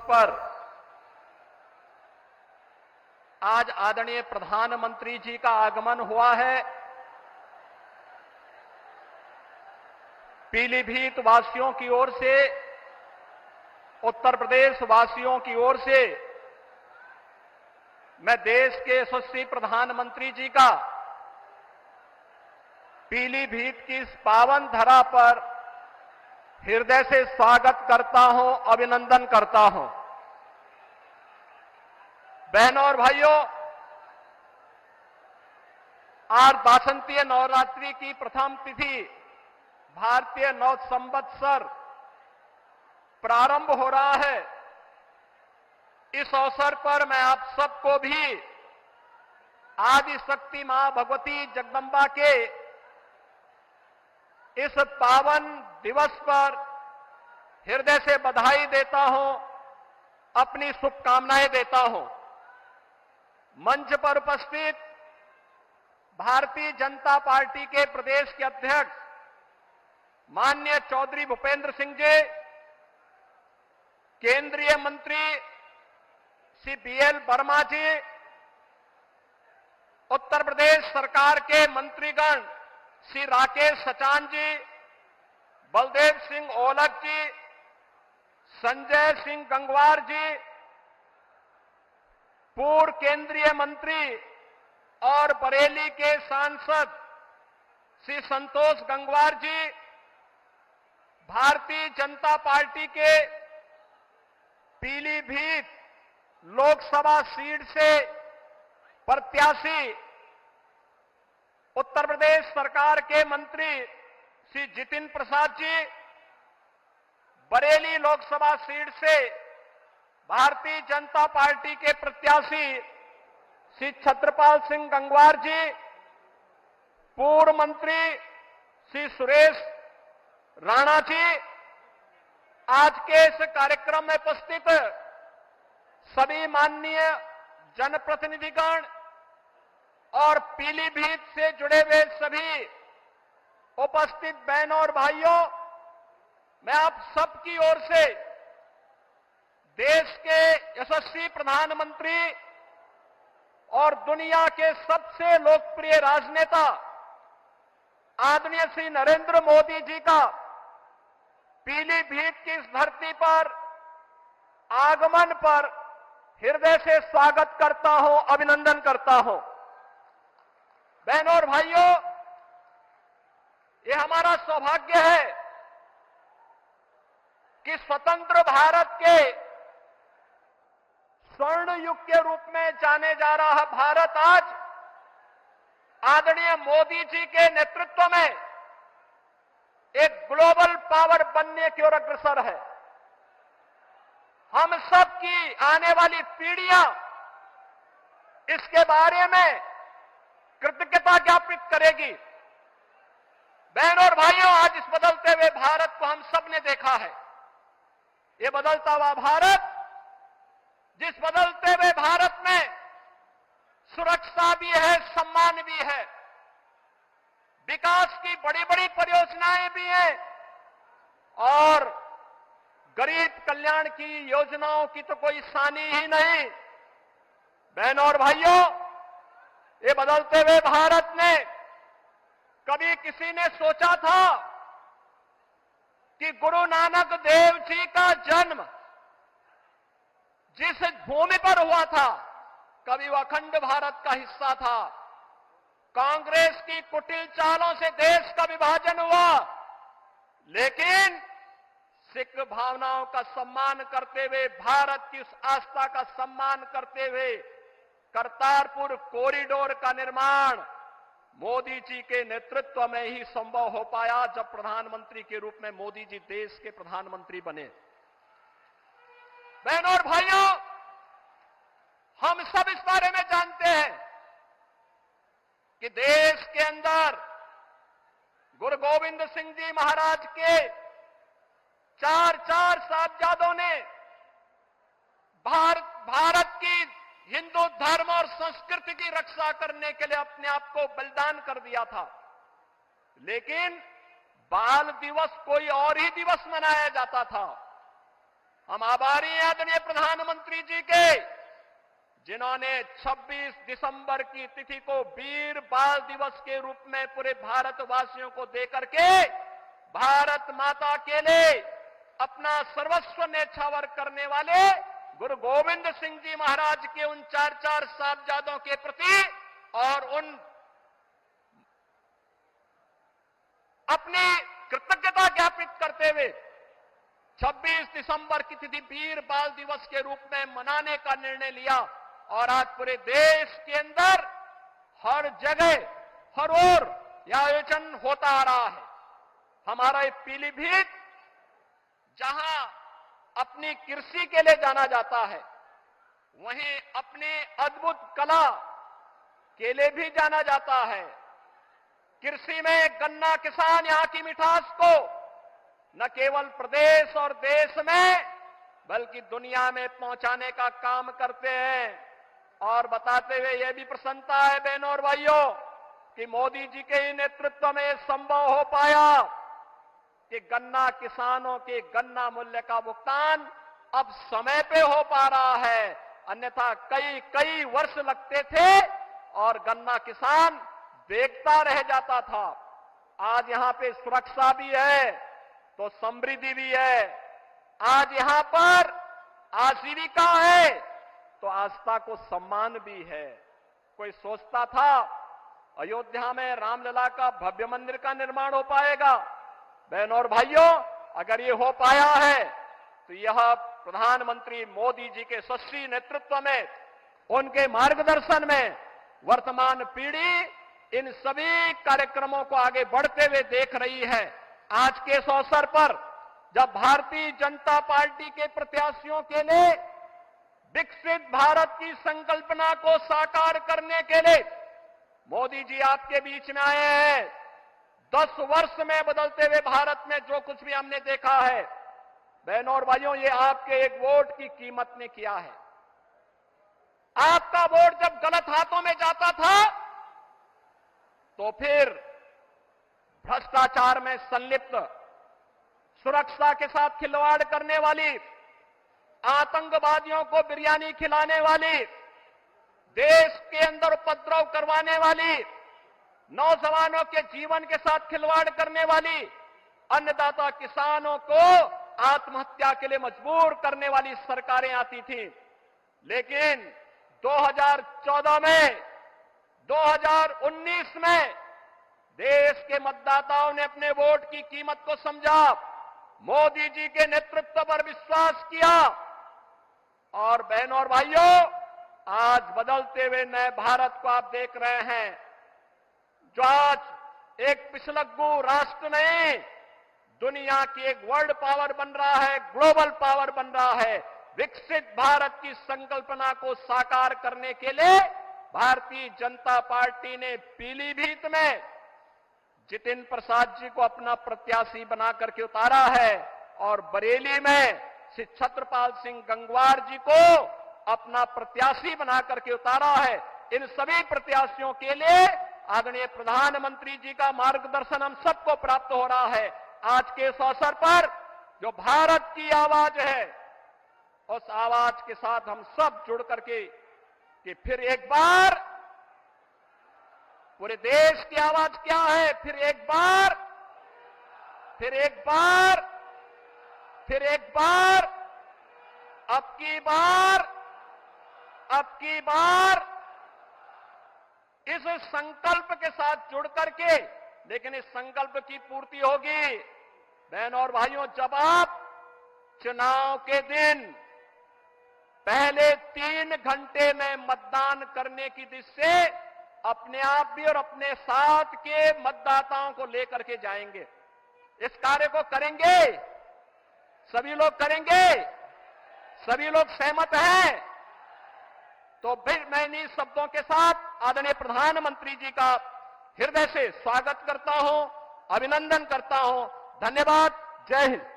पर आज आदरणीय प्रधानमंत्री जी का आगमन हुआ है। पीलीभीत वासियों की ओर से, उत्तर प्रदेश वासियों की ओर से मैं देश के यशस्वी प्रधानमंत्री जी का पीलीभीत की इस पावन धरा पर हृदय से स्वागत करता हूं, अभिनंदन करता हूं। बहनों और भाइयों, आज वासंतीय नवरात्रि की प्रथम तिथि भारतीय नव संवत्सर प्रारंभ हो रहा है। इस अवसर पर मैं आप सबको भी आदि शक्ति मां भगवती जगदंबा के इस पावन दिवस पर हृदय से बधाई देता हूं, अपनी शुभकामनाएं देता हूं। मंच पर उपस्थित भारतीय जनता पार्टी के प्रदेश के अध्यक्ष माननीय चौधरी भूपेंद्र सिंह जी, केंद्रीय मंत्री श्री BL वर्मा जी, उत्तर प्रदेश सरकार के मंत्रीगण श्री राकेश सचान जी, बलदेव सिंह ओलख जी, संजय सिंह गंगवार जी, पूर्व केंद्रीय मंत्री और बरेली के सांसद श्री संतोष गंगवार जी, भारतीय जनता पार्टी के पीलीभीत लोकसभा सीट से प्रत्याशी उत्तर प्रदेश सरकार के मंत्री श्री जितिन प्रसाद जी, बरेली लोकसभा सीट से भारतीय जनता पार्टी के प्रत्याशी श्री छत्रपाल सिंह गंगवार जी, पूर्व मंत्री श्री सुरेश राणा जी, आज के इस कार्यक्रम में उपस्थित सभी माननीय जनप्रतिनिधिगण और पीलीभीत से जुड़े हुए सभी उपस्थित बहनों और भाइयों, मैं आप सबकी ओर से देश के यशस्वी प्रधानमंत्री और दुनिया के सबसे लोकप्रिय राजनेता आदरणीय श्री नरेंद्र मोदी जी का पीलीभीत की इस धरती पर आगमन पर हृदय से स्वागत करता हूं, अभिनंदन करता हूं। बहनों और भाइयों, ये हमारा सौभाग्य है कि स्वतंत्र भारत के स्वर्ण युग के रूप में जाने जा रहा भारत आज आदरणीय मोदी जी के नेतृत्व में एक ग्लोबल पावर बनने की ओर अग्रसर है। हम सब की आने वाली पीढ़ियां इसके बारे में कृतज्ञता ज्ञापित करेगी। बहनों और भाइयों, आज इस बदलते हुए भारत को हम सब ने देखा है। ये बदलता हुआ भारत, जिस बदलते हुए भारत में सुरक्षा भी है, सम्मान भी है, विकास की बड़ी बड़ी परियोजनाएं भी हैं और गरीब कल्याण की योजनाओं की तो कोई सानी ही नहीं। बहनों और भाइयों, ये बदलते हुए भारत में कभी किसी ने सोचा था कि गुरु नानक देव जी का जन्म जिस भूमि पर हुआ था, कभी वह अखंड भारत का हिस्सा था। कांग्रेस की कुटिल चालों से देश का विभाजन हुआ, लेकिन सिख भावनाओं का सम्मान करते हुए, भारत की उस आस्था का सम्मान करते हुए करतारपुर कॉरिडोर का निर्माण मोदी जी के नेतृत्व में ही संभव हो पाया, जब प्रधानमंत्री के रूप में मोदी जी देश के प्रधानमंत्री बने। बहनों और भाइयों, हम सब इस बारे में जानते हैं कि देश के अंदर गुरु गोविंद सिंह जी महाराज के चार साहबजादों ने भारत की हिंदू धर्म और संस्कृति की रक्षा करने के लिए अपने आप को बलिदान कर दिया था। लेकिन बाल दिवस कोई और ही दिवस मनाया जाता था। हम आभारी हैं आदरणीय प्रधानमंत्री जी के, जिन्होंने 26 दिसंबर की तिथि को वीर बाल दिवस के रूप में पूरे भारतवासियों को देकर के भारत माता के लिए अपना सर्वस्व न्यौछावर करने वाले गुरु गोविंद सिंह जी महाराज के उन 4 साहबजादों के प्रति और उन अपनी कृतज्ञता ज्ञापित करते हुए 26 दिसंबर की तिथि वीर बाल दिवस के रूप में मनाने का निर्णय लिया। और आज पूरे देश के अंदर हर जगह हर ओर यह आयोजन होता आ रहा है। हमारा ये पीलीभीत जहां अपनी कृषि के लिए जाना जाता है, वहीं अपनी अद्भुत कला के लिए भी जाना जाता है। कृषि में गन्ना किसान यहां की मिठास को न केवल प्रदेश और देश में बल्कि दुनिया में पहुंचाने का काम करते हैं। और बताते हुए यह भी प्रसन्नता है बहनों और भाइयों कि मोदी जी के ही नेतृत्व में यह संभव हो पाया कि गन्ना किसानों के गन्ना मूल्य का भुगतान अब समय पे हो पा रहा है। अन्यथा कई वर्ष लगते थे और गन्ना किसान देखता रह जाता था। आज यहां पे सुरक्षा भी है तो समृद्धि भी है। आज यहां पर आजीविका है तो आस्था को सम्मान भी है। कोई सोचता था अयोध्या में रामलला का भव्य मंदिर का निर्माण हो पाएगा? बहनों और भाइयों, अगर ये हो पाया है तो यह प्रधानमंत्री मोदी जी के यशस्वी नेतृत्व में, उनके मार्गदर्शन में वर्तमान पीढ़ी इन सभी कार्यक्रमों को आगे बढ़ते हुए देख रही है। आज के इस अवसर पर जब भारतीय जनता पार्टी के प्रत्याशियों के लिए विकसित भारत की संकल्पना को साकार करने के लिए मोदी जी आपके बीच में आए हैं, 10 वर्ष में बदलते हुए भारत में जो कुछ भी हमने देखा है, बहनों और भाइयों, ये आपके एक वोट की कीमत ने किया है। आपका वोट जब गलत हाथों में जाता था तो फिर भ्रष्टाचार में संलिप्त, सुरक्षा के साथ खिलवाड़ करने वाली, आतंकवादियों को बिरयानी खिलाने वाली, देश के अंदर उपद्रव करवाने वाली, नौजवानों के जीवन के साथ खिलवाड़ करने वाली, अन्नदाता किसानों को आत्महत्या के लिए मजबूर करने वाली सरकारें आती थी। लेकिन 2014 में, 2019 में देश के मतदाताओं ने अपने वोट की कीमत को समझा, मोदी जी के नेतृत्व पर विश्वास किया और बहनों और भाइयों, आज बदलते हुए नए भारत को आप देख रहे हैं, जो आज एक पिछलग्गू राष्ट्र नहीं, दुनिया की एक वर्ल्ड पावर बन रहा है, ग्लोबल पावर बन रहा है। विकसित भारत की संकल्पना को साकार करने के लिए भारतीय जनता पार्टी ने पीलीभीत में जितिन प्रसाद जी को अपना प्रत्याशी बना करके उतारा है और बरेली में श्री छत्रपाल सिंह गंगवार जी को अपना प्रत्याशी बना करके उतारा है। इन सभी प्रत्याशियों के लिए आदरणीय प्रधानमंत्री जी का मार्गदर्शन हम सबको प्राप्त हो रहा है। आज के इस अवसर पर जो भारत की आवाज है, उस आवाज के साथ हम सब जुड़ करके कि फिर एक बार पूरे देश की आवाज क्या है, फिर एक बार, फिर एक बार, फिर एक बार, अब की बार, अब की बार, इस संकल्प के साथ जुड़ करके, लेकिन इस संकल्प की पूर्ति होगी बहनों और भाइयों जब आप चुनाव के दिन पहले 3 घंटे में मतदान करने की दिशा से अपने आप भी और अपने साथ के मतदाताओं को लेकर के जाएंगे। इस कार्य को करेंगे, सभी लोग करेंगे, सभी लोग सहमत हैं। तो फिर मैं इन्हीं शब्दों के साथ आदरणीय प्रधानमंत्री जी का हृदय से स्वागत करता हूं, अभिनंदन करता हूं। धन्यवाद। जय हिंद।